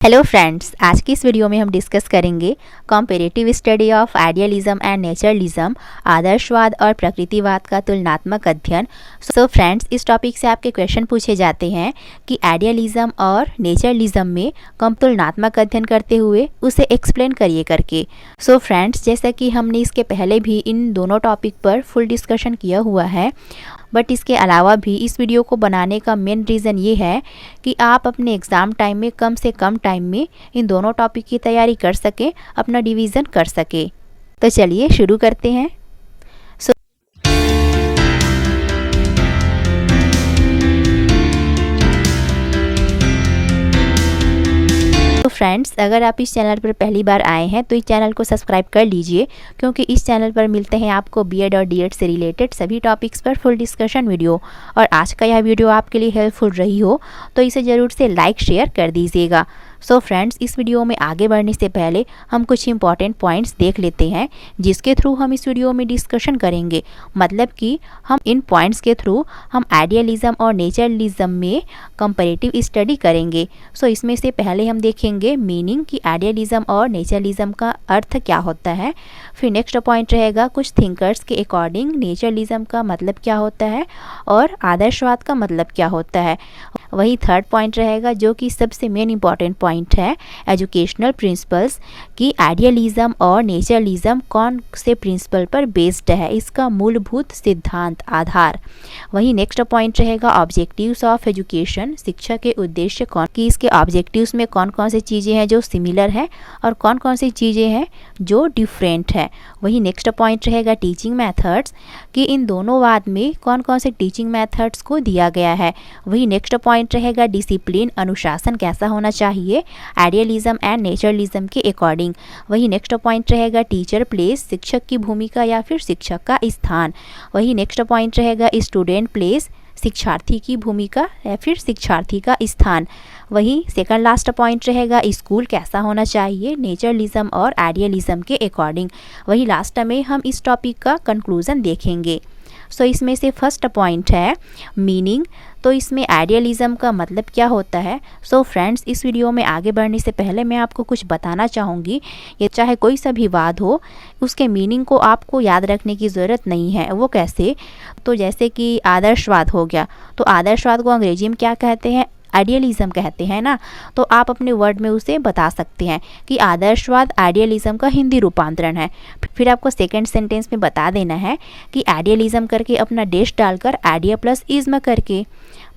Hello friends, आज की इस वीडियो में हम डिस्कस करेंगे comparative study of idealism and naturalism, आदर्शवाद और प्रकृतिवाद का तुलनात्मक अध्ययन। सो फ्रेंड्स, इस टॉपिक से आपके क्वेश्चन पूछे जाते हैं कि आइडियलिज्म और नेचरलिज्म में कम तुलनात्मक अध्ययन करते हुए उसे एक्सप्लेन करिए करके। सो फ्रेंड्स, जैसा कि हमने इसके पहले भी इन दोनों टॉपिक पर फुल डिस्कशन किया हुआ है, बट इसके अलावा भी इस वीडियो को बनाने का मेन रीज़न ये है कि आप अपने एग्ज़ाम टाइम में कम से कम टाइम में इन दोनों टॉपिक की तैयारी कर सकें, अपना डिवीज़न कर सकें। तो चलिए शुरू करते हैं। तो फ्रेंड्स, अगर आप इस चैनल पर पहली बार आए हैं तो इस चैनल को सब्सक्राइब कर लीजिए, क्योंकि इस चैनल पर मिलते हैं आपको बीएड और डीएड से रिलेटेड सभी टॉपिक्स पर फुल डिस्कशन वीडियो। और आज का यह वीडियो आपके लिए हेल्पफुल रही हो तो इसे ज़रूर से लाइक शेयर कर दीजिएगा। सो फ्रेंड्स, इस वीडियो में आगे बढ़ने से पहले हम कुछ इंपॉर्टेंट पॉइंट्स देख लेते हैं जिसके थ्रू हम इस वीडियो में डिस्कशन करेंगे। मतलब कि हम इन पॉइंट्स के थ्रू हम आइडियलिज्म और नेचरलिज्म में कंपैरेटिव स्टडी करेंगे। सो इसमें से पहले हम देखेंगे मीनिंग कि आइडियलिज्म और नेचरलिज्म का अर्थ क्या होता है। फिर नेक्स्ट पॉइंट रहेगा कुछ थिंकर्स के अकॉर्डिंग नेचरलिज्म का मतलब क्या होता है और आदर्शवाद का मतलब क्या होता है। वही थर्ड पॉइंट रहेगा जो कि सबसे मेन इंपॉर्टेंट पॉइंट है, एजुकेशनल प्रिंसिपल्स कि आइडियलिज्म और नेचरलिज्म कौन से प्रिंसिपल पर बेस्ड है, इसका मूलभूत सिद्धांत आधार। वही नेक्स्ट पॉइंट रहेगा ऑब्जेक्टिव्स ऑफ एजुकेशन, शिक्षा के उद्देश्य कौन, कि इसके ऑब्जेक्टिव्स में कौन कौन सी चीज़ें हैं जो सिमिलर है और कौन कौन सी चीज़ें हैं जो डिफरेंट है। वही नेक्स्ट पॉइंट रहेगा टीचिंग मेथड्स कि इन दोनों वाद में कौन कौन से टीचिंग मेथड्स को दिया गया है। वही नेक्स्ट पॉइंट रहेगा डिसिप्लिन, अनुशासन कैसा होना चाहिए आइडियलिज्म एंड नेचरलिज्म के अकॉर्डिंग। वही नेक्स्ट पॉइंट रहेगा टीचर प्लेस, शिक्षक की भूमिका या फिर शिक्षक का स्थान। वही नेक्स्ट पॉइंट रहेगा स्टूडेंट प्लेस, शिक्षार्थी की भूमिका या फिर शिक्षार्थी का स्थान। वही सेकंड लास्ट पॉइंट रहेगा स्कूल कैसा होना चाहिए नेचरलिज्म और आइडियलिज्म के अकॉर्डिंग। वही लास्ट में हम इस टॉपिक का कंक्लूजन देखेंगे। सो इसमें से फर्स्ट पॉइंट है मीनिंग। तो इसमें आइडियलिज्म का मतलब क्या होता है। सो फ्रेंड्स, इस वीडियो में आगे बढ़ने से पहले मैं आपको कुछ बताना चाहूँगी। ये चाहे कोई सा भी वाद हो, उसके मीनिंग को आपको याद रखने की ज़रूरत नहीं है। वो कैसे? तो जैसे कि आदर्शवाद हो गया, तो आदर्शवाद को अंग्रेजी में क्या कहते हैं? आइडियलिज्म कहते हैं ना। तो आप अपने वर्ड में उसे बता सकते हैं कि आदर्शवाद आइडियलिज्म का हिंदी रूपांतरण है। फिर आपको सेकंड सेंटेंस में बता देना है कि आइडियलिज्म करके अपना डेश डालकर आइडिया प्लस इज्म करके,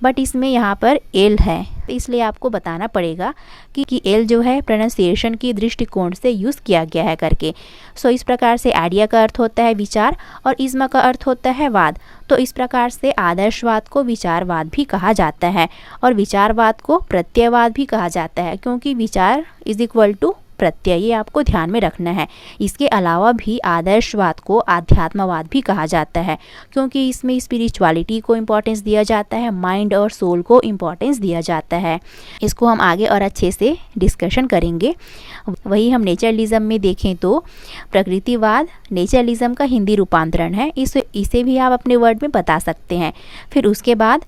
बट इसमें यहाँ पर एल है तो इसलिए आपको बताना पड़ेगा कि एल जो है प्रोनाउंसिएशन की दृष्टिकोण से यूज़ किया गया है करके। सो इस प्रकार से आइडिया का अर्थ होता है विचार और इज्म का अर्थ होता है वाद। तो इस प्रकार से आदर्शवाद को विचारवाद भी कहा जाता है और विचारवाद को प्रत्ययवाद भी कहा जाता है, क्योंकि विचार इज इक्वल टू प्रत्यय, ये आपको ध्यान में रखना है। इसके अलावा भी आदर्शवाद को आध्यात्मवाद भी कहा जाता है, क्योंकि इसमें स्पिरिचुअलिटी को इम्पोर्टेंस दिया जाता है, माइंड और सोल को इम्पोर्टेंस दिया जाता है। इसको हम आगे और अच्छे से डिस्कशन करेंगे। वही हम नेचरलिज्म में देखें तो प्रकृतिवाद नेचरलिज्म का हिंदी रूपांतरण है। इसे भी आप अपने वर्ड में बता सकते हैं। फिर उसके बाद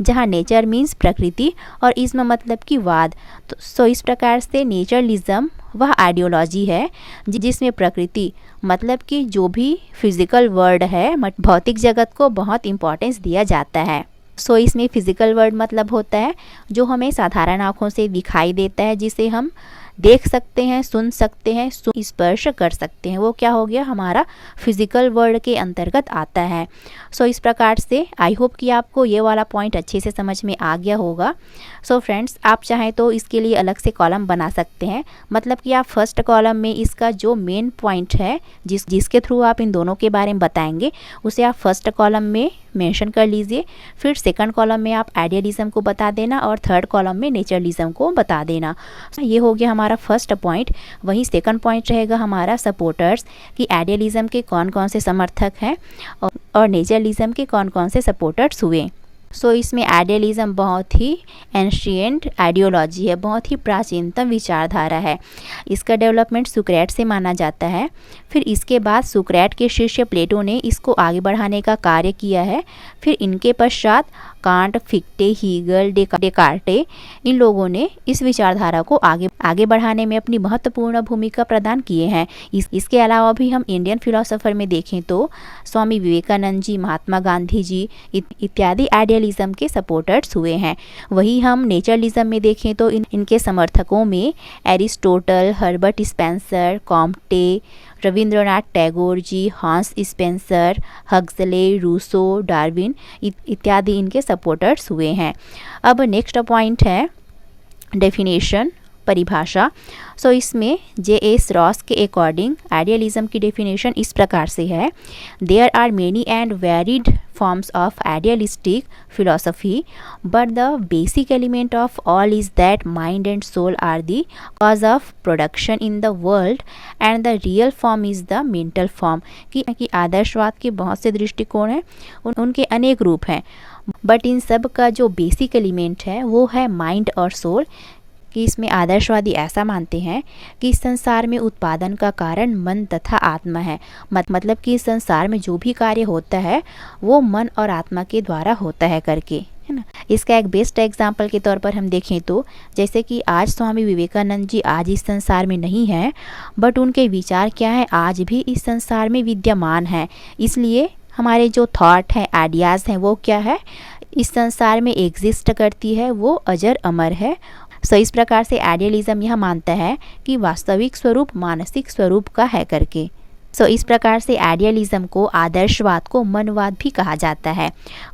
जहाँ नेचर मीन्स प्रकृति और इज्म मतलब कि वाद, तो सो इस प्रकार से नेचरलिज्म वह आइडियोलॉजी है जिसमें प्रकृति मतलब कि जो भी फिजिकल वर्ल्ड है, भौतिक जगत को बहुत इम्पोर्टेंस दिया जाता है। सो इसमें फिजिकल वर्ल्ड मतलब होता है जो हमें साधारण आँखों से दिखाई देता है, जिसे हम देख सकते हैं, सुन सकते हैं, स्पर्श कर सकते हैं। वो क्या हो गया? हमारा फिजिकल वर्ल्ड के अंतर्गत आता है। सो इस प्रकार से आई होप कि आपको ये वाला पॉइंट अच्छे से समझ में आ गया होगा। सो फ्रेंड्स, आप चाहें तो इसके लिए अलग से कॉलम बना सकते हैं। मतलब कि आप फर्स्ट कॉलम में इसका जो मेन पॉइंट है जिसके थ्रू आप इन दोनों के बारे में बताएंगे, उसे आप फर्स्ट कॉलम में मेंशन कर लीजिए। फिर सेकंड कॉलम में आप आइडियलिज्म को बता देना और थर्ड कॉलम में नेचरलिज्म को बता देना। ये हो गया हमारा फर्स्ट पॉइंट। वहीं सेकंड पॉइंट रहेगा हमारा सपोर्टर्स कि आइडियलिज्म के कौन कौन से समर्थक हैं और नेचरलिज्म के कौन कौन से सपोर्टर्स हुए। सो इसमें आइडियलिज्म बहुत ही एंशिएंट आइडियोलॉजी है, बहुत ही प्राचीनतम विचारधारा है। इसका डेवलपमेंट सुकरेट से माना जाता है। फिर इसके बाद सुकरेट के शिष्य प्लेटो ने इसको आगे बढ़ाने का कार्य किया है। फिर इनके पश्चात कांट, फिक्टे, हीगल, डेकार्टे, इन लोगों ने इस विचारधारा को आगे बढ़ाने में अपनी महत्वपूर्ण भूमिका प्रदान किए हैं। इसके अलावा भी हम इंडियन फिलोसोफर में देखें तो स्वामी विवेकानंद जी, महात्मा गांधी जी इत्यादि आइडियलिज्म के सपोर्टर्स हुए हैं। वही हम नेचरलिज्म में देखें तो इनके समर्थकों में Aristotle, Herbert Spencer, Comte, Rabindranath Tagore ji, Hans Spencer, Huxley, Rousseau, Darwin इत्यादि इनके सपोर्टर्स हुए हैं। अब नेक्स्ट पॉइंट है डेफिनेशन, परिभाषा। सो इसमें J.S. रॉस के अकॉर्डिंग आइडियलिज्म की डेफिनेशन इस प्रकार से है: there are many and varied forms of idealistic philosophy, but the basic element of all is that mind and soul are the cause of production in the world and the real form is the mental form। कि आदर्शवाद के बहुत से दृष्टिकोण हैं, उनके अनेक रूप हैं, बट इन सब का जो बेसिक एलिमेंट है वो है माइंड और सोल। कि इसमें आदर्शवादी ऐसा मानते हैं कि इस संसार में उत्पादन का कारण मन तथा आत्मा है। मतलब कि इस संसार में जो भी कार्य होता है वो मन और आत्मा के द्वारा होता है करके, है ना। इसका एक बेस्ट एग्जाम्पल के तौर पर हम देखें तो जैसे कि आज स्वामी विवेकानंद जी आज इस संसार में नहीं हैं, बट उनके विचार क्या है आज भी इस संसार में विद्यमान है। इसलिए हमारे जो थॉट है, आइडियाज़ हैं, वो क्या है, इस संसार में एग्जिस्ट करती है, वो अजर अमर है। सो इस प्रकार से आइडियलिज्म यह मानता है कि वास्तविक स्वरूप मानसिक स्वरूप का है करके। सो इस प्रकार से आइडियलिज्म को, आदर्शवाद को मनवाद भी कहा जाता है।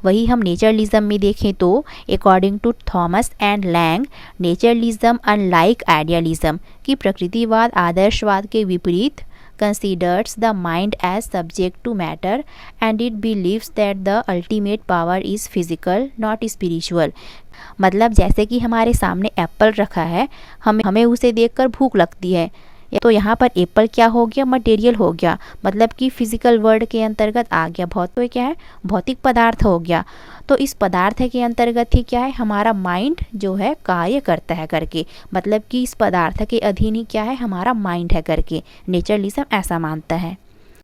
वही हम नेचरलिज्म में देखें तो according to Thomas and Lang, naturalism unlike idealism कि प्रकृतिवाद आदर्शवाद के विपरीत considers the mind as subject to matter and it believes that the ultimate power is physical not spiritual। मतलब जैसे कि हमारे सामने एप्पल रखा है, हमें उसे देखकर भूख लगती है, तो यहाँ पर एप्पल क्या हो गया, मटेरियल हो गया, मतलब कि फिजिकल वर्ल्ड के अंतर्गत आ गया। तो क्या है, भौतिक पदार्थ हो गया। तो इस पदार्थ के अंतर्गत ही क्या है, हमारा माइंड जो है कार्य करता है करके, मतलब कि इस पदार्थ के अधीन ही क्या है, हमारा माइंड है करके नेचरलिज्म ऐसा मानता है।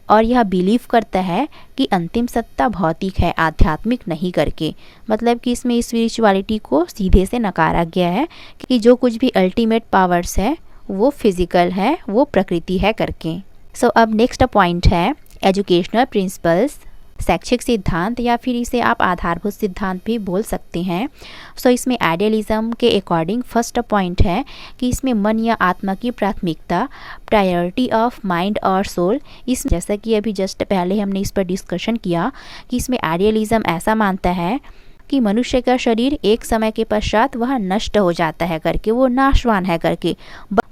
और यह बिलीव करता है कि अंतिम सत्ता भौतिक है, आध्यात्मिक नहीं करके। मतलब कि इसमें स्पिरिचुअलिटी को सीधे से नकारा गया है कि जो कुछ भी अल्टीमेट पावर्स है वो फिजिकल है, वो प्रकृति है करके। सो अब नेक्स्ट पॉइंट है एजुकेशनल प्रिंसिपल्स, शैक्षिक सिद्धांत, या फिर इसे आप आधारभूत सिद्धांत भी बोल सकते हैं। सो इसमें आइडियलिज्म के अकॉर्डिंग फर्स्ट पॉइंट है कि इसमें मन या आत्मा की प्राथमिकता, प्रायोरिटी ऑफ माइंड और सोल। इस जैसा कि अभी जस्ट पहले हमने इस पर डिस्कशन किया कि इसमें आइडियलिज्म ऐसा मानता है कि मनुष्य का शरीर एक समय के पश्चात वह नष्ट हो जाता है करके, वो नाशवान है करके,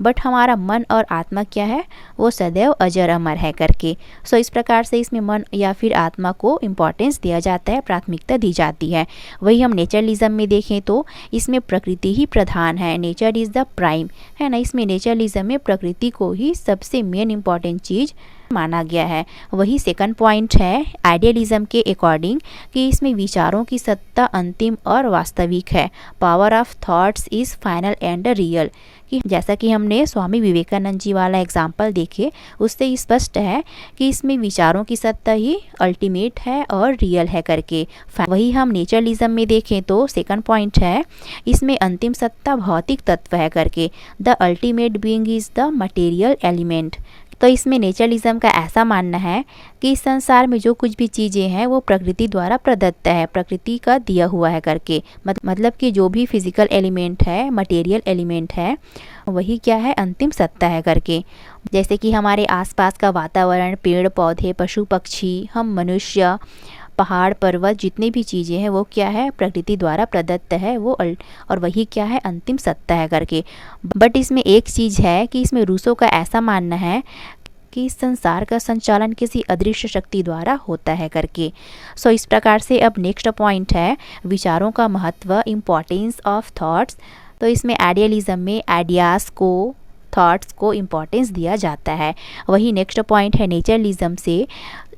बट हमारा मन और आत्मा क्या है, वो सदैव अजर अमर है करके। सो इस प्रकार से इसमें मन या फिर आत्मा को इम्पोर्टेंस दिया जाता है, प्राथमिकता दी जाती है। वही हम नेचरलिज्म में देखें तो इसमें प्रकृति ही प्रधान है, नेचर इज़ द प्राइम, है ना। इसमें नेचरलिज्म में प्रकृति को ही सबसे मेन इम्पॉर्टेंट चीज़ माना गया है। वही सेकंड पॉइंट है आइडियलिज्म के अकॉर्डिंग कि इसमें विचारों की सत्ता अंतिम और वास्तविक है, power of thoughts is final and real. कि जैसा कि हमने स्वामी विवेकानंद जी वाला एग्जाम्पल देखे, उससे स्पष्ट है कि इसमें विचारों की सत्ता ही अल्टीमेट है और रियल है करके। वही हम नेचरलिज्म में देखें तो सेकंड पॉइंट है इसमें अंतिम सत्ता भौतिक तत्व है करके, the ultimate being is the material element. तो इसमें नेचरलिज्म का ऐसा मानना है कि इस संसार में जो कुछ भी चीज़ें हैं वो प्रकृति द्वारा प्रदत्त है, प्रकृति का दिया हुआ है करके। मतलब कि जो भी फिजिकल एलिमेंट है, मटेरियल एलिमेंट है, वही क्या है, अंतिम सत्ता है करके। जैसे कि हमारे आसपास का वातावरण, पेड़ पौधे, पशु पक्षी, हम मनुष्य, पहाड़ पर्वत, जितनी भी चीज़ें हैं वो क्या है, प्रकृति द्वारा प्रदत्त है, वो और वही क्या है, अंतिम सत्ता है करके। बट इसमें एक चीज़ है कि इसमें रूसो का ऐसा मानना है कि इस संसार का संचालन किसी अदृश्य शक्ति द्वारा होता है करके। सो इस प्रकार से अब नेक्स्ट पॉइंट है विचारों का महत्व, इम्पोर्टेंस ऑफ थॉट्स। तो इसमें आइडियलिज्म में आइडियाज़ को थॉट्स को इम्पोर्टेंस दिया जाता है। वही नेक्स्ट पॉइंट है नेचरलिज्म से,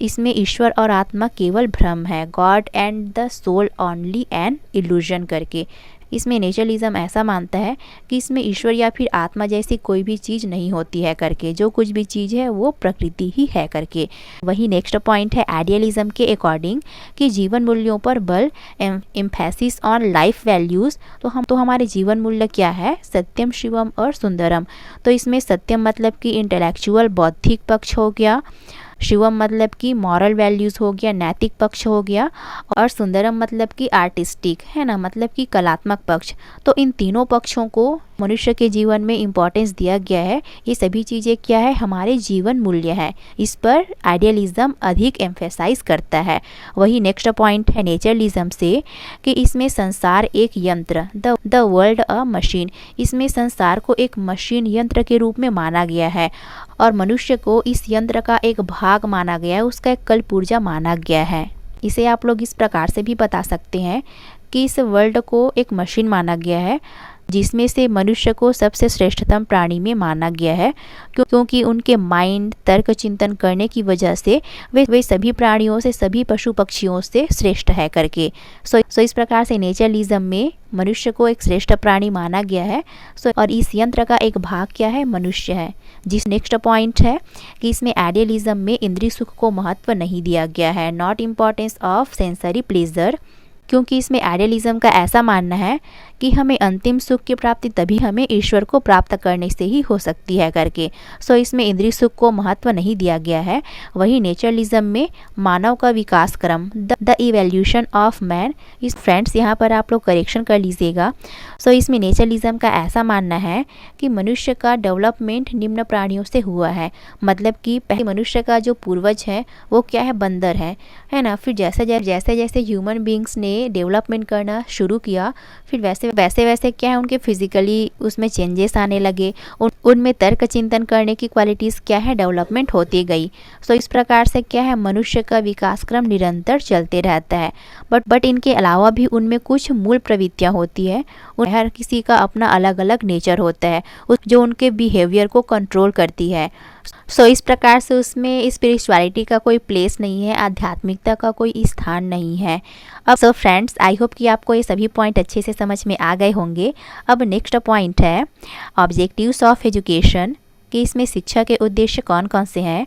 इसमें ईश्वर और आत्मा केवल भ्रम है, God and the soul only an illusion करके। इसमें नेचरलिज्म ऐसा मानता है कि इसमें ईश्वर या फिर आत्मा जैसी कोई भी चीज़ नहीं होती है करके, जो कुछ भी चीज़ है वो प्रकृति ही है करके। वही नेक्स्ट पॉइंट है आइडियलिज्म के अकॉर्डिंग कि जीवन मूल्यों पर बल, एम्फेसिस ऑन लाइफ वैल्यूज़। तो हमारे जीवन मूल्य क्या है, सत्यम, शिवम और सुंदरम। तो इसमें सत्यम मतलब कि इंटेलेक्चुअल बौद्धिक पक्ष हो गया, शिवम मतलब कि मॉरल वैल्यूज़ हो गया, नैतिक पक्ष हो गया, और सुंदरम मतलब कि आर्टिस्टिक, है ना, मतलब कि कलात्मक पक्ष। तो इन तीनों पक्षों को मनुष्य के जीवन में इम्पोर्टेंस दिया गया है। ये सभी चीज़ें क्या है, हमारे जीवन मूल्य है। इस पर आइडियलिज्म अधिक एम्फेसाइज करता है। वही नेक्स्ट पॉइंट है नेचरलिज्म से कि इसमें संसार एक यंत्र, द वर्ल्ड अ मशीन। इसमें संसार को एक मशीन, यंत्र के रूप में माना गया है और मनुष्य को इस यंत्र का एक भाग माना गया है, उसका एक कलपुर्जा माना गया है। इसे आप लोग इस प्रकार से भी बता सकते हैं कि इस वर्ल्ड को एक मशीन माना गया है जिसमें से मनुष्य को सबसे श्रेष्ठतम प्राणी में माना गया है, क्योंकि उनके माइंड, तर्क चिंतन करने की वजह से वे सभी प्राणियों से, सभी पशु पक्षियों से श्रेष्ठ है करके। सो इस प्रकार से नेचरलिज्म में मनुष्य को एक श्रेष्ठ प्राणी माना गया है। और इस यंत्र का एक भाग क्या है, मनुष्य है। जिस नेक्स्ट पॉइंट है कि इसमें आइडियलिज्म में इंद्रिय सुख को महत्व नहीं दिया गया है, not importance of sensory pleasure, क्योंकि इसमें आइडियलिज्म का ऐसा मानना है कि हमें अंतिम सुख की प्राप्ति तभी हमें ईश्वर को प्राप्त करने से ही हो सकती है करके। सो इसमें इंद्रिय सुख को महत्व नहीं दिया गया है। वही नेचरलिज्म में मानव का विकास क्रम, द इवोल्यूशन ऑफ मैन। इस फ्रेंड्स यहाँ पर आप लोग करेक्शन कर लीजिएगा। सो इसमें नेचरलिज्म का ऐसा मानना है कि मनुष्य का डेवलपमेंट निम्न प्राणियों से हुआ है, मतलब कि पहले मनुष्य का जो पूर्वज है वो क्या है, बंदर है ना। फिर जैसे जैसे ह्यूमन बींग्स ने डेवलपमेंट करना शुरू किया, फिर वैसे क्या है, उनके फिजिकली उसमें चेंजेस आने लगे, उनमें तर्क चिंतन करने की क्वालिटीज़ क्या है, डेवलपमेंट होती गई। सो इस प्रकार से क्या है, मनुष्य का विकास क्रम निरंतर चलते रहता है। बट इनके अलावा भी उनमें कुछ मूल प्रवृत्तियाँ होती है। हर किसी का अपना अलग अलग नेचर होता है जो उनके बिहेवियर को कंट्रोल करती है। सो इस प्रकार से उसमें स्पिरिचुअलिटी का कोई प्लेस नहीं है, आध्यात्मिकता का कोई स्थान नहीं है। अब सो फ्रेंड्स, आई होप कि आपको ये सभी पॉइंट अच्छे से समझ में आ गए होंगे। अब नेक्स्ट पॉइंट है ऑब्जेक्टिव्स ऑफ एजुकेशन, कि इसमें शिक्षा के उद्देश्य कौन कौन से हैं।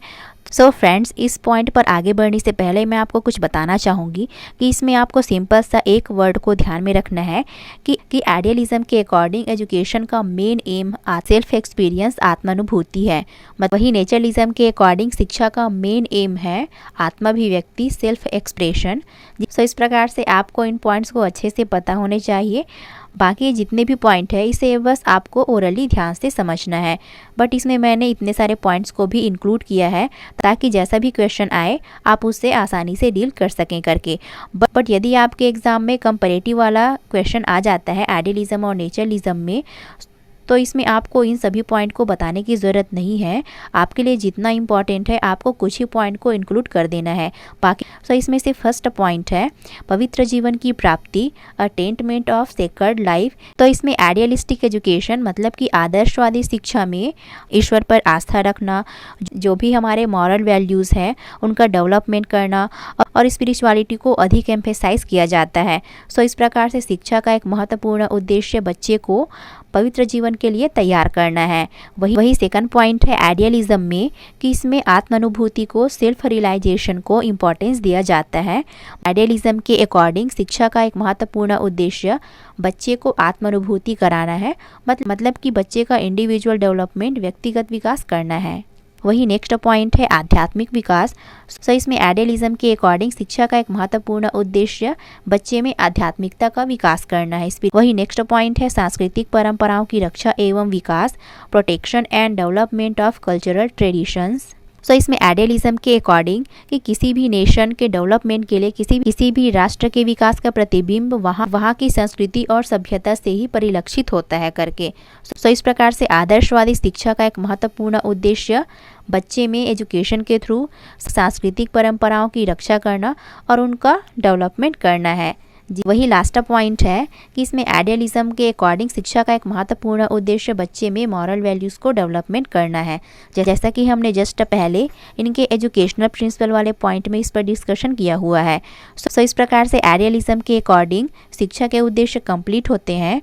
सो फ्रेंड्स, इस पॉइंट पर आगे बढ़ने से पहले मैं आपको कुछ बताना चाहूँगी कि इसमें आपको सिंपल सा एक वर्ड को ध्यान में रखना है कि आइडियलिज्म के अकॉर्डिंग एजुकेशन का मेन एम सेल्फ एक्सपीरियंस, आत्मानुभूति है। वही नेचरलिज्म के अकॉर्डिंग शिक्षा का मेन एम है आत्माभिव्यक्ति, सेल्फ एक्सप्रेशन। सो इस प्रकार से आपको इन पॉइंट्स को अच्छे से पता होने चाहिए। बाकी जितने भी पॉइंट है इसे बस आपको ओरली ध्यान से समझना है, बट इसमें मैंने इतने सारे पॉइंट्स को भी इंक्लूड किया है ताकि जैसा भी क्वेश्चन आए आप उससे आसानी से डील कर सकें करके। बट यदि आपके एग्ज़ाम में कंपैरेटिव वाला क्वेश्चन आ जाता है आइडियलिज्म और नेचरलिज्म में, तो इसमें आपको इन सभी पॉइंट को बताने की ज़रूरत नहीं है। आपके लिए जितना इम्पॉर्टेंट है आपको कुछ ही पॉइंट को इंक्लूड कर देना है। बाकी सो इसमें से फर्स्ट पॉइंट है पवित्र जीवन की प्राप्ति, अटेनमेंट ऑफ सेक्रेड लाइफ। तो इसमें आइडियलिस्टिक एजुकेशन मतलब कि आदर्शवादी शिक्षा में ईश्वर पर आस्था रखना, जो भी हमारे मॉरल वैल्यूज़ हैं उनका डेवलपमेंट करना और स्पिरिचुअलिटी को अधिक एम्फेसाइज किया जाता है। सो इस प्रकार से शिक्षा का एक महत्वपूर्ण उद्देश्य बच्चे को पवित्र जीवन के लिए तैयार करना है। वही सेकंड पॉइंट है आइडियलिज्म में कि इसमें आत्मानुभूति को, सेल्फ रियलाइजेशन को इम्पोर्टेंस दिया जाता है। आइडियलिज्म के अकॉर्डिंग शिक्षा का एक महत्वपूर्ण उद्देश्य बच्चे को आत्मानुभूति कराना है, मतलब कि बच्चे का इंडिविजुअल डेवलपमेंट, व्यक्तिगत विकास करना है। वही नेक्स्ट पॉइंट है आध्यात्मिक विकास। सो इसमें आइडियलिज्म के अकॉर्डिंग शिक्षा का एक महत्वपूर्ण उद्देश्य बच्चे में आध्यात्मिकता का विकास करना है। वही नेक्स्ट पॉइंट है सांस्कृतिक परंपराओं की रक्षा एवं विकास, protection and development of cultural traditions. So इसमें आइडियलिज्म के अकॉर्डिंग कि किसी भी नेशन के डेवलपमेंट के लिए, किसी भी राष्ट्र के विकास का प्रतिबिंब वहाँ की संस्कृति और सभ्यता से ही परिलक्षित होता है करके। सो इस प्रकार से आदर्शवादी शिक्षा का एक महत्वपूर्ण उद्देश्य बच्चे में एजुकेशन के थ्रू सांस्कृतिक परंपराओं की रक्षा करना और उनका डेवलपमेंट करना है। जी वही लास्ट पॉइंट है कि इसमें आइडियलिज्म के अकॉर्डिंग शिक्षा का एक महत्वपूर्ण उद्देश्य बच्चे में मॉरल वैल्यूज़ को डेवलपमेंट करना है। जैसा कि हमने जस्ट पहले इनके एजुकेशनल प्रिंसिपल वाले पॉइंट में इस पर डिस्कशन किया हुआ है। सो इस प्रकार से आइडियलिज्म के अकॉर्डिंग शिक्षा के उद्देश्य कंप्लीट होते हैं।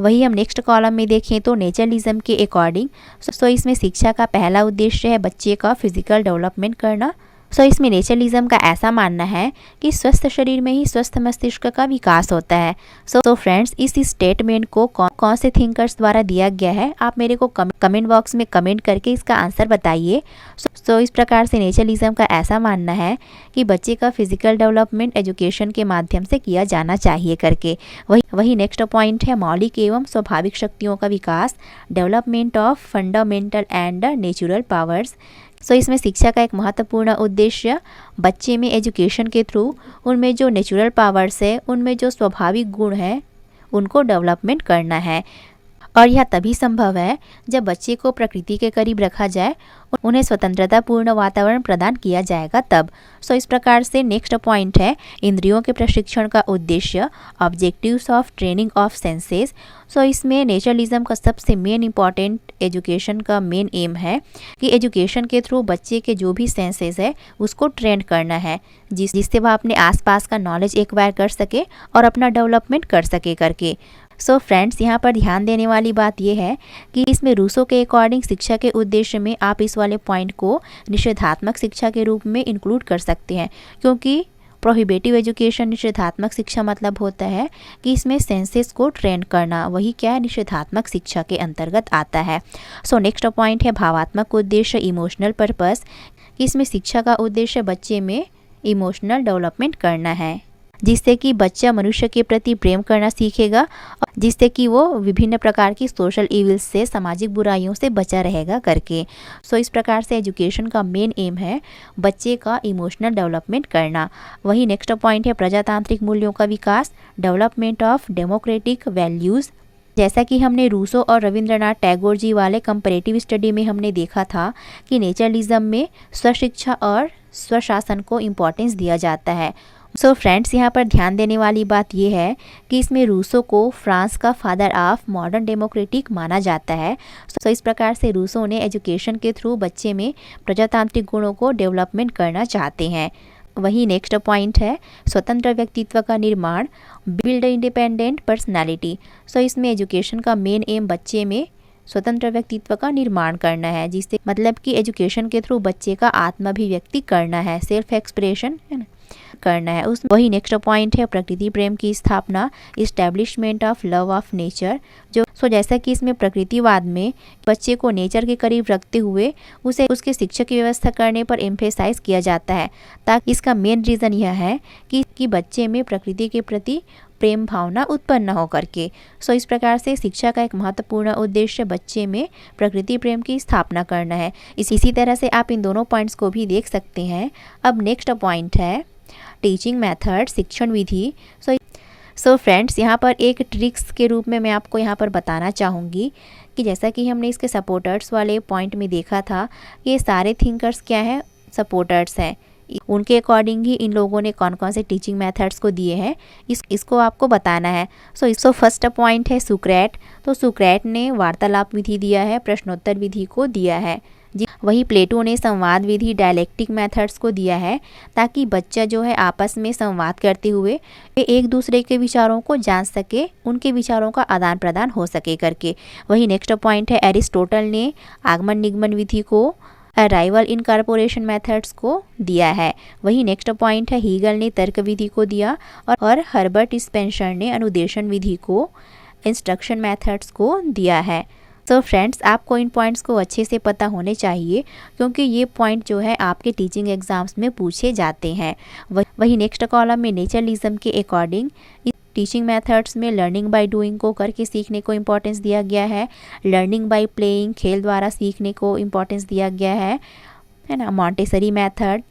वही हम नेक्स्ट कॉलम में देखें तो नेचरलिज्म के अकॉर्डिंग सो इसमें शिक्षा का पहला उद्देश्य है बच्चे का फिजिकल डेवलपमेंट करना। सो इसमें नेचरलिज्म का ऐसा मानना है कि स्वस्थ शरीर में ही स्वस्थ मस्तिष्क का विकास होता है। सो फ्रेंड्स, इस स्टेटमेंट को कौन से थिंकर्स द्वारा दिया गया है, आप मेरे को कमेंट बॉक्स में कमेंट करके इसका आंसर बताइए। सो इस प्रकार से नेचरलिज्म का ऐसा मानना है कि बच्चे का फिजिकल डेवलपमेंट एजुकेशन के माध्यम से किया जाना चाहिए करके। वही नेक्स्ट पॉइंट है मौलिक एवं स्वाभाविक शक्तियों का विकास, development of fundamental and natural powers. So इसमें शिक्षा का एक महत्वपूर्ण उद्देश्य बच्चे में एजुकेशन के थ्रू उनमें जो नेचुरल पावर्स है, उनमें जो स्वाभाविक गुण हैं, उनको डेवलपमेंट करना है। और यह तभी संभव है जब बच्चे को प्रकृति के करीब रखा जाए, उन्हें स्वतंत्रतापूर्ण वातावरण प्रदान किया जाएगा तब। सो इस प्रकार से नेक्स्ट पॉइंट है इंद्रियों के प्रशिक्षण का उद्देश्य, objectives of training of senses. So इसमें नेचरलिज्म का सबसे मेन इंपॉर्टेंट एजुकेशन का मेन एम है कि एजुकेशन के थ्रू बच्चे के जो भी सेंसेस है उसको ट्रेन करना है, जिससे वह अपने आसपास का नॉलेज एक्वायर कर सके और अपना डेवलपमेंट कर सके करके। सो फ्रेंड्स, यहाँ पर ध्यान देने वाली बात यह है कि इसमें रूसो के अकॉर्डिंग शिक्षा के उद्देश्य में आप इस वाले पॉइंट को निषेधात्मक शिक्षा के रूप में इंक्लूड कर सकते हैं, क्योंकि प्रोहिबिटिव एजुकेशन निषेधात्मक शिक्षा मतलब होता है कि इसमें सेंसेस को ट्रेन करना, वही क्या है निषेधात्मक शिक्षा के अंतर्गत आता है। सो नेक्स्ट पॉइंट है भावात्मक उद्देश्य, इमोशनल पर्पस, कि इसमें शिक्षा का उद्देश्य बच्चे में इमोशनल डेवलपमेंट करना है, जिससे कि बच्चा मनुष्य के प्रति प्रेम करना सीखेगा, जिससे कि वो विभिन्न प्रकार की सोशल इविल्स से, सामाजिक बुराइयों से बचा रहेगा करके। सो इस प्रकार से एजुकेशन का मेन एम है बच्चे का इमोशनल डेवलपमेंट करना। वही नेक्स्ट पॉइंट है प्रजातांत्रिक मूल्यों का विकास, डेवलपमेंट ऑफ डेमोक्रेटिक वैल्यूज़। जैसा कि हमने रूसो और रविंद्रनाथ टैगोर जी वाले कंपैरेटिव स्टडी में हमने देखा था कि नेचरलिज्म में स्वशिक्षा और स्वशासन को इम्पोर्टेंस दिया जाता है। सो फ्रेंड्स, यहाँ पर ध्यान देने वाली बात यह है कि इसमें रूसो को फ्रांस का फादर ऑफ मॉडर्न डेमोक्रेटिक माना जाता है। सो इस प्रकार से रूसो ने एजुकेशन के थ्रू बच्चे में प्रजातांत्रिक गुणों को डेवलपमेंट करना चाहते हैं। वही नेक्स्ट पॉइंट है स्वतंत्र व्यक्तित्व का निर्माण, बिल्ड इंडिपेंडेंट पर्सनालिटी। सो इसमें एजुकेशन का मेन एम बच्चे में स्वतंत्र व्यक्तित्व का निर्माण करना है, जिससे मतलब कि एजुकेशन के थ्रू बच्चे का आत्माभिव्यक्ति करना है, सेल्फ एक्सप्रेशन है ना करना है। उस वही नेक्स्ट पॉइंट है प्रकृति प्रेम की स्थापना, establishment of love of nature. जैसा कि इसमें प्रकृतिवाद में बच्चे को नेचर के करीब रखते हुए उसे उसके शिक्षा की व्यवस्था करने पर एम्फेसाइज किया जाता है, ताकि इसका मेन रीज़न यह है कि बच्चे में प्रकृति के प्रति प्रेम भावना उत्पन्न हो करके। सो इस प्रकार से शिक्षा का एक महत्वपूर्ण उद्देश्य बच्चे में प्रकृति प्रेम की स्थापना करना है। इसी तरह से आप इन दोनों पॉइंट्स को भी देख सकते हैं। अब नेक्स्ट पॉइंट है टीचिंग मेथड, शिक्षण विधि। सो फ्रेंड्स, यहाँ पर एक ट्रिक्स के रूप में मैं आपको यहाँ पर बताना चाहूँगी कि जैसा कि हमने इसके सपोर्टर्स वाले पॉइंट में देखा था, ये सारे थिंकर्स क्या है, सपोर्टर्स हैं। उनके अकॉर्डिंग ही इन लोगों ने कौन कौन से टीचिंग मेथड्स को दिए हैं इसको आपको बताना है। सो फर्स्ट पॉइंट है सुक्रेट। तो सुक्रेट ने वार्तालाप विधि दिया है, प्रश्नोत्तर विधि को दिया है जी। वही प्लेटो ने संवाद विधि, डायलेक्टिक मेथड्स को दिया है, ताकि बच्चा जो है आपस में संवाद करते हुए एक दूसरे के विचारों को जान सके, उनके विचारों का आदान प्रदान हो सके करके। वही नेक्स्ट पॉइंट है एरिस्टोटल ने आगमन निगमन विधि को, अराइवल इनकॉर्पोरेशन मेथड्स को दिया है। वही नेक्स्ट पॉइंट है हीगल ने तर्क विधि को दिया और हर्बर्ट स्पेंसर ने अनुदेशन विधि को, इंस्ट्रक्शन मेथड्स को दिया है। तो फ्रेंड्स, आपको इन पॉइंट्स को अच्छे से पता होने चाहिए, क्योंकि ये पॉइंट जो है आपके टीचिंग एग्जाम्स में पूछे जाते हैं। वही नेक्स्ट कॉलम में नेचरलिज्म के अकॉर्डिंग टीचिंग मेथड्स में लर्निंग बाय डूइंग को करके सीखने को इम्पोर्टेंस दिया गया है, लर्निंग बाय प्लेइंग खेल द्वारा सीखने को इम्पोर्टेंस दिया गया है ना, मॉन्टेसरी मेथड,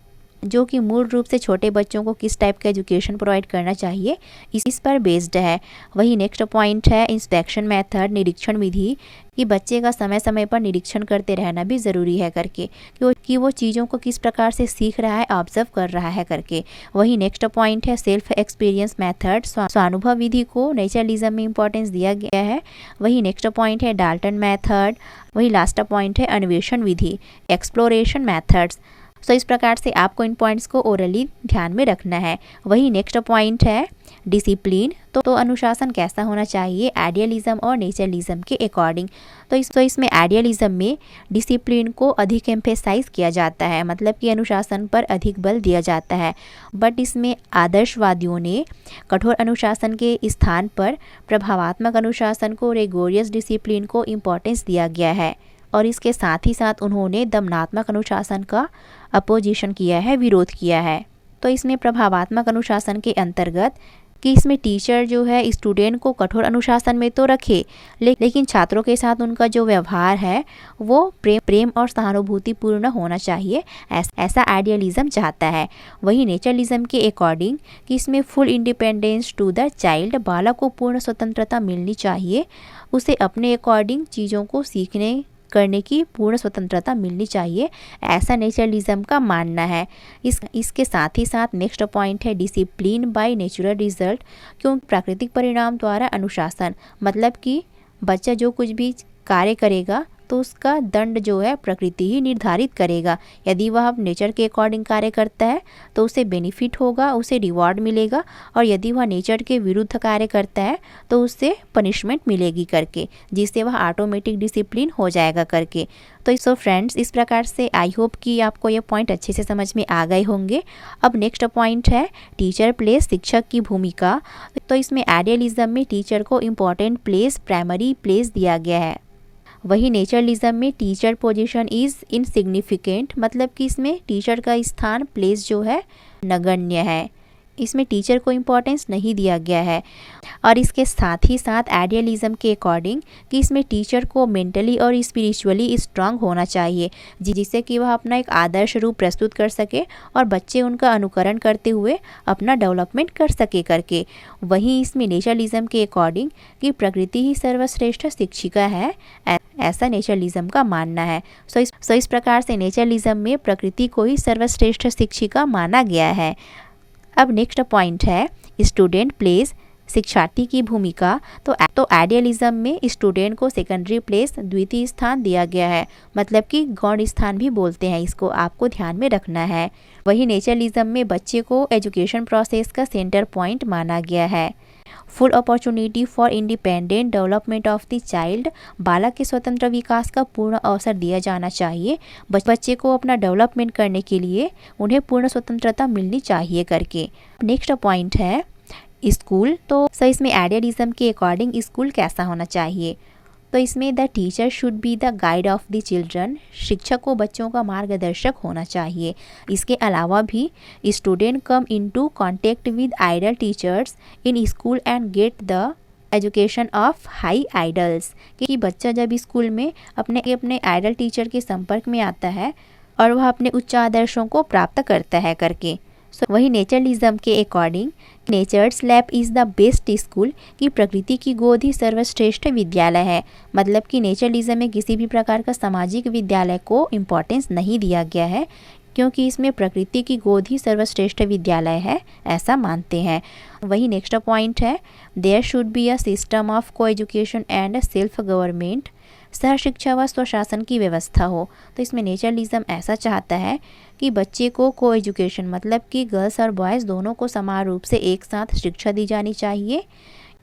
जो कि मूल रूप से छोटे बच्चों को किस टाइप का एजुकेशन प्रोवाइड करना चाहिए इस पर बेस्ड है। वही नेक्स्ट पॉइंट है इंस्पेक्शन मेथड, निरीक्षण विधि, कि बच्चे का समय समय पर निरीक्षण करते रहना भी ज़रूरी है करके, कि वो चीज़ों को किस प्रकार से सीख रहा है, ऑब्जर्व कर रहा है करके। वही नेक्स्ट पॉइंट है सेल्फ एक्सपीरियंस मेथड, स्वानुभव विधि को नेचरलिज्म में इंपॉर्टेंस दिया गया है। वही नेक्स्ट पॉइंट है डाल्टन मेथड। वही लास्ट पॉइंट है अन्वेषण विधि, एक्सप्लोरेशन मेथड्स। सो इस प्रकार से आपको इन पॉइंट्स को ओरली ध्यान में रखना है। वही नेक्स्ट पॉइंट है डिसिप्लिन, तो अनुशासन कैसा होना चाहिए आइडियलिज्म और नेचरलिज्म के अकॉर्डिंग। तो इसमें आइडियलिज्म में डिसिप्लिन को अधिक एम्फेसाइज किया जाता है, मतलब कि अनुशासन पर अधिक बल दिया जाता है। बट इसमें आदर्शवादियों ने कठोर अनुशासन के स्थान पर प्रभावात्मक अनुशासन को, रिगोरियस डिसिप्लिन को इम्पोर्टेंस दिया गया है। और इसके साथ ही साथ उन्होंने दमनात्मक अनुशासन का अपोजिशन किया है, विरोध किया है। तो इसमें प्रभावात्मक अनुशासन के अंतर्गत कि इसमें टीचर जो है स्टूडेंट को कठोर अनुशासन में तो रखे, लेकिन छात्रों के साथ उनका जो व्यवहार है वो प्रेम और सहानुभूतिपूर्ण होना चाहिए, ऐसा आइडियलिज्म चाहता है। वही नेचरलिज्म के अकॉर्डिंग कि इसमें full independence to the child, बालक को पूर्ण स्वतंत्रता मिलनी चाहिए, उसे अपने अकॉर्डिंग चीज़ों को सीखने करने की पूर्ण स्वतंत्रता मिलनी चाहिए, ऐसा नेचरलिज्म का मानना है। इसके साथ ही साथ नेक्स्ट पॉइंट है डिसिप्लिन बाय नेचुरल रिजल्ट, क्योंकि प्राकृतिक परिणाम द्वारा अनुशासन, मतलब कि बच्चा जो कुछ भी कार्य करेगा तो उसका दंड जो है प्रकृति ही निर्धारित करेगा। यदि वह नेचर के अकॉर्डिंग कार्य करता है तो उसे बेनिफिट होगा, उसे रिवॉर्ड मिलेगा, और यदि वह नेचर के विरुद्ध कार्य करता है तो उससे पनिशमेंट मिलेगी करके, जिससे वह ऑटोमेटिक डिसिप्लिन हो जाएगा करके। तो सो फ्रेंड्स, इस प्रकार से आई होप कि आपको ये पॉइंट अच्छे से समझ में आ गए होंगे। अब नेक्स्ट पॉइंट है टीचर प्लेस, शिक्षक की भूमिका। तो इसमें आइडियलिज्म में टीचर को इम्पोर्टेंट प्लेस, प्राइमरी प्लेस दिया गया है। वही नेचरलिज्म में टीचर पोजीशन इज़ इनसिग्निफिकेंट, मतलब कि इसमें टीचर का स्थान, प्लेस जो है नगण्य है, इसमें टीचर को इम्पोर्टेंस नहीं दिया गया है। और इसके साथ ही साथ आइडियलिज्म के अकॉर्डिंग कि इसमें टीचर को मेंटली और स्पिरिचुअली स्ट्रांग होना चाहिए, जिससे कि वह अपना एक आदर्श रूप प्रस्तुत कर सके और बच्चे उनका अनुकरण करते हुए अपना डेवलपमेंट कर सके करके। वहीं इसमें नेचरलिज्म के अकॉर्डिंग कि प्रकृति ही सर्वश्रेष्ठ शिक्षिका है, ऐसा नेचरलिज्म का मानना है। सो इस प्रकार से नेचरलिज्म में प्रकृति को ही सर्वश्रेष्ठ शिक्षिका माना गया है। अब नेक्स्ट पॉइंट है स्टूडेंट प्लेस, शिक्षार्थी की भूमिका। तो आइडियलिज्म में स्टूडेंट को सेकेंडरी प्लेस, द्वितीय स्थान दिया गया है, मतलब कि गौण स्थान भी बोलते हैं इसको, आपको ध्यान में रखना है। वही नेचरलिज्म में बच्चे को एजुकेशन प्रोसेस का सेंटर पॉइंट माना गया है। Full opportunity for independent development of the child, बालक के स्वतंत्र विकास का पूर्ण अवसर दिया जाना चाहिए, बच्चे को अपना डेवलपमेंट करने के लिए उन्हें पूर्ण स्वतंत्रता मिलनी चाहिए करके। नेक्स्ट पॉइंट है स्कूल। तो इसमें आइडियलिज्म के अकॉर्डिंग स्कूल कैसा होना चाहिए। तो इसमें the teacher should be the guide of the children, शिक्षक को बच्चों का मार्गदर्शक होना चाहिए। इसके अलावा भी student come into contact with ideal teachers in school and get the education of high ideals, कि बच्चा जब स्कूल में अपने आइडल टीचर के संपर्क में आता है और वह अपने उच्च आदर्शों को प्राप्त करता है करके। वही नेचरलिज्म के according nature's lab is the best school, कि प्रकृति की गोद ही सर्वश्रेष्ठ विद्यालय है, मतलब कि नेचरलिज्म में किसी भी प्रकार का सामाजिक विद्यालय को इम्पोर्टेंस नहीं दिया गया है, क्योंकि इसमें प्रकृति की गोद ही सर्वश्रेष्ठ विद्यालय है, ऐसा मानते हैं। वही नेक्स्ट पॉइंट है there should be a system of coeducation and self government, सह शिक्षा व स्वशासन की व्यवस्था हो। तो इसमें नेचरलिज्म ऐसा चाहता है कि बच्चे को एजुकेशन, मतलब कि गर्ल्स और बॉयज़ दोनों को समान रूप से एक साथ शिक्षा दी जानी चाहिए।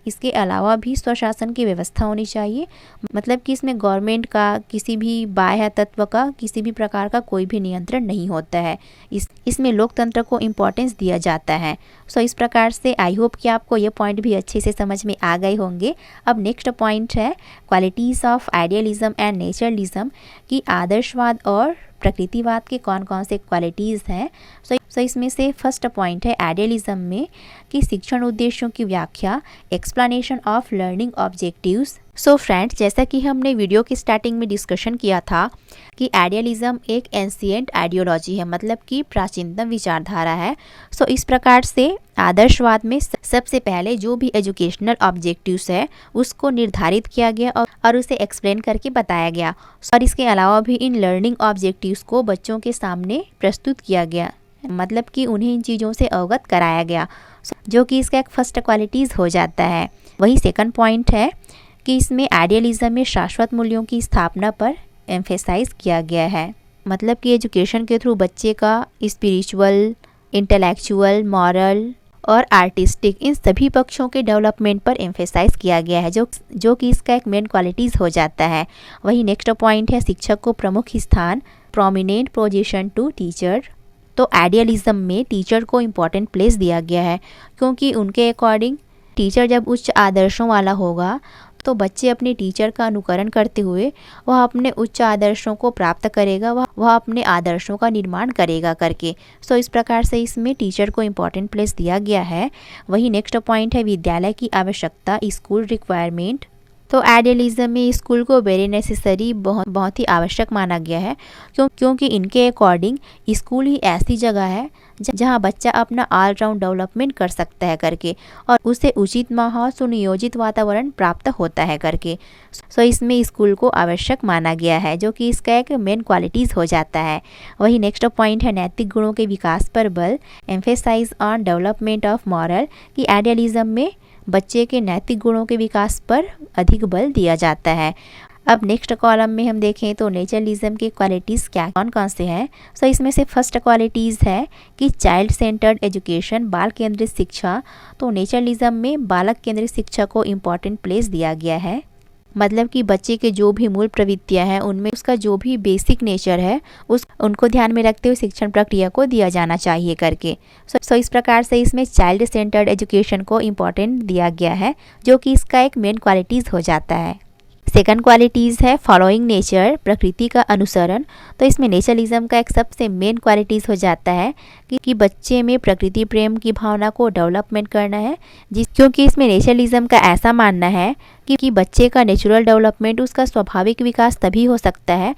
इसके अलावा भी स्वशासन की व्यवस्था होनी चाहिए, मतलब कि इसमें गवर्नमेंट का, किसी भी बाह्य तत्व का किसी भी प्रकार का कोई भी नियंत्रण नहीं होता है। इसमें लोकतंत्र को इम्पोर्टेंस दिया जाता है। सो इस प्रकार से आई होप कि आपको ये पॉइंट भी अच्छे से समझ में आ गए होंगे। अब नेक्स्ट पॉइंट है क्वालिटीज़ ऑफ आइडियलिज्म एंड नेचरलिज्म, कि आदर्शवाद और प्रकृतिवाद के कौन कौन से क्वालिटीज़ हैं। सो इसमें से फर्स्ट पॉइंट है आइडियलिज्म में कि शिक्षण उद्देश्यों की व्याख्या, explanation of learning objectives, so friends, जैसा कि हमने वीडियो की स्टार्टिंग में डिस्कशन किया था कि आइडियलिज्म एक एंशिएंट आइडियोलॉजी है, मतलब कि प्राचीनतम विचारधारा है। सो इस प्रकार से आदर्शवाद में सबसे पहले जो भी एजुकेशनल ऑब्जेक्टिव्स है उसको निर्धारित किया गया और उसे एक्सप्लेन करके बताया गया। और इसके अलावा भी इन लर्निंग ऑब्जेक्टिव्स को बच्चों के सामने प्रस्तुत किया गया, मतलब कि उन्हें इन चीज़ों से अवगत कराया गया, जो कि इसका एक फर्स्ट क्वालिटीज़ हो जाता है। वही सेकंड पॉइंट है कि इसमें आइडियलिज्म में शाश्वत मूल्यों की स्थापना पर एम्फेसाइज किया गया है, मतलब कि एजुकेशन के थ्रू बच्चे का स्पिरिचुअल, इंटेलेक्चुअल, मॉरल और आर्टिस्टिक इन सभी पक्षों के डेवलपमेंट पर एम्फेसाइज किया गया है, जो कि इसका एक मेन क्वालिटीज़ हो जाता है। वही नेक्स्ट पॉइंट है शिक्षक को प्रमुख स्थान, प्रोमिनेंट पोजीशन टू टीचर। तो आइडियलिज्म में टीचर को इम्पोर्टेंट प्लेस दिया गया है, क्योंकि उनके अकॉर्डिंग टीचर जब उच्च आदर्शों वाला होगा तो बच्चे अपने टीचर का अनुकरण करते हुए वह अपने उच्च आदर्शों को प्राप्त करेगा, वह अपने आदर्शों का निर्माण करेगा करके। सो इस प्रकार से इसमें टीचर को इम्पोर्टेंट प्लेस दिया गया है। वही नेक्स्ट पॉइंट है विद्यालय की आवश्यकता, स्कूल रिक्वायरमेंट। तो आइडियलिज्म में स्कूल को वेरी नेसेसरी, बहुत ही आवश्यक माना गया है, क्योंकि इनके अकॉर्डिंग स्कूल ही ऐसी जगह है जहां बच्चा अपना ऑलराउंड डेवलपमेंट कर सकता है करके, और उसे उचित माहौल, सुनियोजित वातावरण प्राप्त होता है करके। सो इसमें स्कूल को आवश्यक माना गया है, जो कि इसका एक मेन क्वालिटीज़ हो जाता है। वही नेक्स्ट पॉइंट है नैतिक गुणों के विकास पर बल, emphasise on development of moral, कि आइडियलिज्म में बच्चे के नैतिक गुणों के विकास पर अधिक बल दिया जाता है। अब नेक्स्ट कॉलम में हम देखें तो नेचरलिज्म की क्वालिटीज़ क्या कौन कौन से हैं। सो इसमें से फर्स्ट क्वालिटीज़ है कि चाइल्ड सेंटर्ड एजुकेशन, बाल केंद्रित शिक्षा। तो नेचरलिज्म में बालक केंद्रित शिक्षा को इम्पॉर्टेंट प्लेस दिया गया है, मतलब कि बच्चे के जो भी मूल प्रवृत्तियां हैं उनमें उसका जो भी बेसिक नेचर है उनको ध्यान में रखते हुए शिक्षण प्रक्रिया को दिया जाना चाहिए करके। सो इस प्रकार से इसमें चाइल्ड सेंटर्ड एजुकेशन को इम्पोर्टेंट दिया गया है, जो कि इसका एक मेन क्वालिटीज़ हो जाता है। सेकंड क्वालिटीज़ है फॉलोइंग नेचर, प्रकृति का अनुसरण। तो इसमें नेचरलिज्म का एक सबसे मेन क्वालिटीज़ हो जाता है कि बच्चे में प्रकृति प्रेम की भावना को डेवलपमेंट करना है, क्योंकि इसमें नेचरलिज्म का ऐसा मानना है कि बच्चे का नेचुरल डेवलपमेंट, उसका स्वाभाविक विकास तभी हो सकता है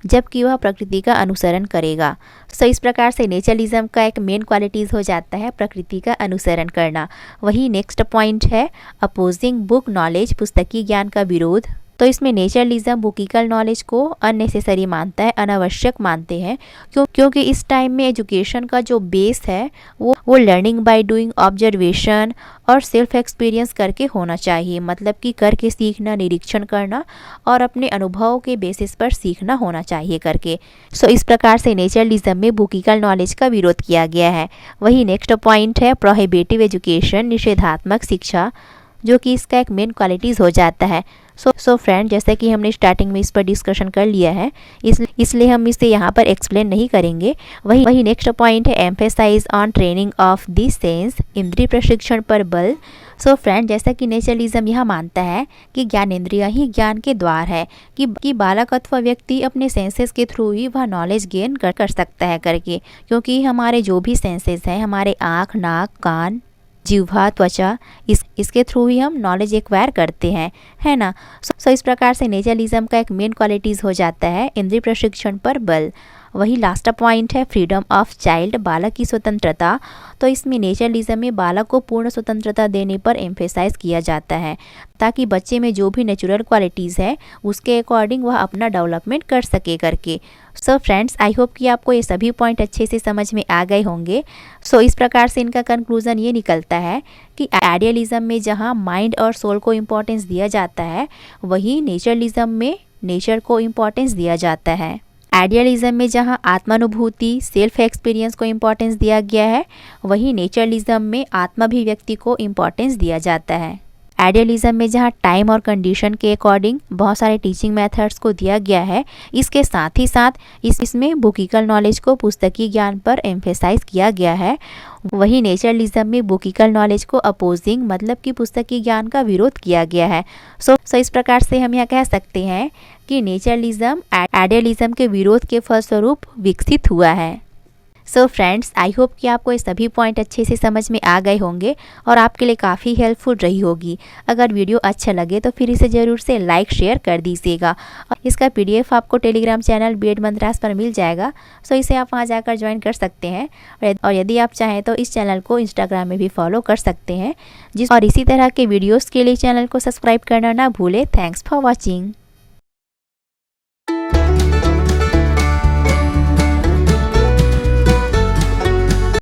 जबकि वह प्रकृति का अनुसरण करेगा। सो इस प्रकार से नेचरलिज्म का एक मेन क्वालिटीज़ हो जाता है प्रकृति का अनुसरण करना। वही नेक्स्ट पॉइंट है अपोजिंग बुक नॉलेज, पुस्तकीय ज्ञान का विरोध। तो इसमें नेचरलिज्म बुकिकल नॉलेज को अननेसेसरी मानता है, अनावश्यक मानते हैं, क्योंकि इस टाइम में एजुकेशन का जो बेस है वो लर्निंग बाय डूइंग, ऑब्जर्वेशन और सेल्फ एक्सपीरियंस करके होना चाहिए, मतलब कि करके सीखना, निरीक्षण करना और अपने अनुभवों के बेसिस पर सीखना होना चाहिए करके। सो इस प्रकार से नेचरलिज्म में बुकिकल नॉलेज का विरोध किया गया है। वही नेक्स्ट पॉइंट है प्रोहिबिटिव एजुकेशन, निषेधात्मक शिक्षा, जो कि इसका एक मेन क्वालिटीज़ हो जाता है। सो फ्रेंड, जैसे कि हमने स्टार्टिंग में इस पर डिस्कशन कर लिया है, इसलिए हम इसे यहाँ पर एक्सप्लेन नहीं करेंगे। वही नेक्स्ट पॉइंट है emphasise on training of the sense, इंद्रिय प्रशिक्षण पर बल। सो फ्रेंड, जैसा कि नेचरलिज्म यह मानता है कि ज्ञानेंद्रियाँ ही ज्ञान के द्वार है, कि बालक अथवा व्यक्ति अपने सेंसेस के थ्रू ही वह नॉलेज गेन कर सकता है करके, क्योंकि हमारे जो भी सेंसेस हैं, हमारे आँख, नाक, कान, जिह्वा, त्वचा, इसके थ्रू ही हम नॉलेज एक्वायर करते हैं, है ना। सो इस प्रकार से नेचरलिज्म का एक मेन क्वालिटीज़ हो जाता है इंद्रिय प्रशिक्षण पर बल। वही लास्ट पॉइंट है फ्रीडम ऑफ चाइल्ड, बालक की स्वतंत्रता। तो इसमें नेचरलिज्म में बालक को पूर्ण स्वतंत्रता देने पर एम्फेसाइज किया जाता है, ताकि बच्चे में जो भी नेचुरल क्वालिटीज़ है उसके अकॉर्डिंग वह अपना डेवलपमेंट कर सके करके। सो फ्रेंड्स, आई होप कि आपको ये सभी पॉइंट अच्छे से समझ में आ गए होंगे। सो इस प्रकार से इनका कंक्लूजन ये निकलता है कि आइडियलिज्म में जहाँ माइंड और सोल को इम्पोर्टेंस दिया जाता है, वही नेचरलिज्म में नेचर को इम्पोर्टेंस दिया जाता है। आइडियलिज्म में जहाँ आत्मानुभूति, सेल्फ एक्सपीरियंस को इम्पोर्टेंस दिया गया है, वही नेचरलिज्म में आत्माभिव्यक्ति को इम्पोर्टेंस दिया जाता है। आइडियलिज्म में जहाँ टाइम और कंडीशन के अकॉर्डिंग बहुत सारे टीचिंग मेथड्स को दिया गया है, इसके साथ ही साथ इसमें बुकिकल नॉलेज को, पुस्तकीय ज्ञान पर एम्फेसाइज किया गया है। वही नेचरलिज्म में बुकिकल नॉलेज को अपोजिंग, मतलब कि पुस्तकीय ज्ञान का विरोध किया गया है। सो इस प्रकार से हम यह कह सकते हैं कि नेचरलिज्म आइडियलिज्म के विरोध के फलस्वरूप विकसित हुआ है। सो फ्रेंड्स, आई होप कि आपको ये सभी पॉइंट अच्छे से समझ में आ गए होंगे और आपके लिए काफ़ी हेल्पफुल रही होगी। अगर वीडियो अच्छा लगे तो फिर इसे ज़रूर से लाइक शेयर कर दीजिएगा। और इसका PDF आपको टेलीग्राम चैनल B.Ed मंत्रास पर मिल जाएगा, सो इसे आप वहाँ जाकर ज्वाइन कर सकते हैं। और यदि आप चाहें तो इस चैनल को इंस्टाग्राम में भी फॉलो कर सकते हैं और इसी तरह के वीडियोज़ के लिए चैनल को सब्सक्राइब करना ना भूलें। Thanks for watching.